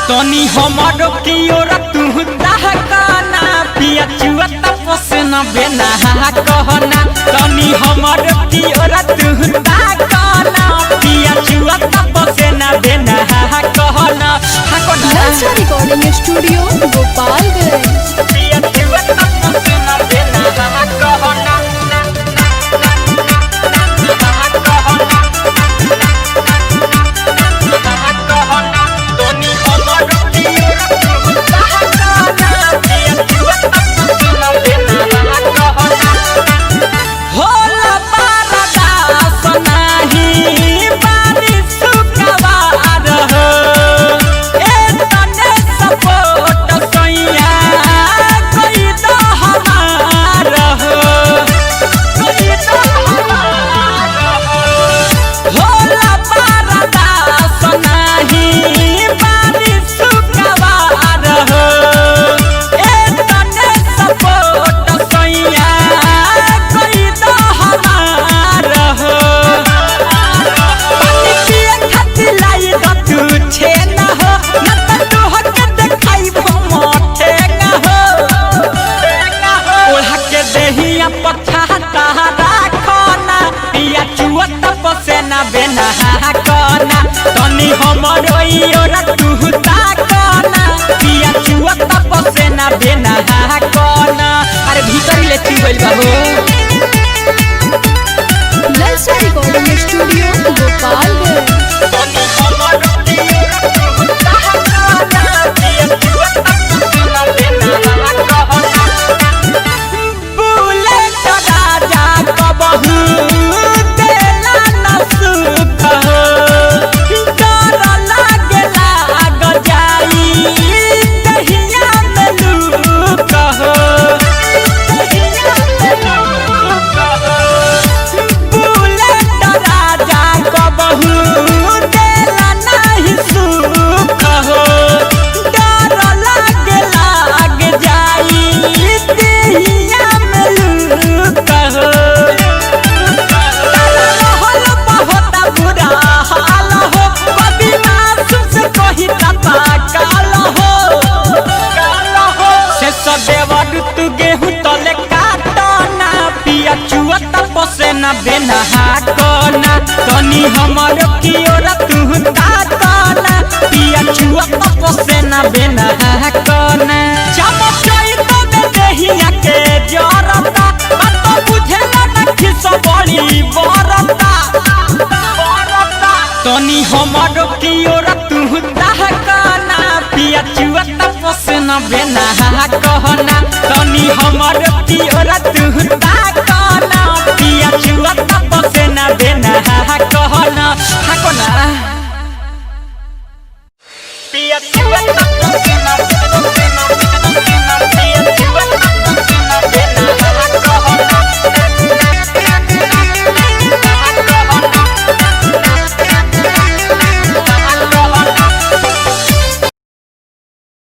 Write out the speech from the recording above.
तनी हमर की ओर तू दहकाना पिया चुआ तपस न बेना कहना तनी हमर की ओर तू दहकाना पिया चुआ तपस न बेना कहना ललचा रिकॉर्डिंग स्टूडियो गोपालगंज पिया चुआ तपस न बेना कहना तनी हमर ओर तू ताकना पिया चुआ तपस न बेना कहना अरे भीतर ले तू गइल बा हो ललचा रिकॉर्डिंग स्टूडियो गोपालगंज तनी हमर ओर तू ताकना पिया चुआ तपस न बेना कहना बुलेट राजा कबहू देला न सुख हो न बेना कहना तनी हमर की ओर तू ताकना पिया चुआ तपस न बेना कहना चमचई तो देहिया के जरता बात बुझेला न खिस बड़ी बरता तनी हमर की ओर तू ताकना पिया चुआ तपस न बेना कहना तनी हमर की ओर तू ताकना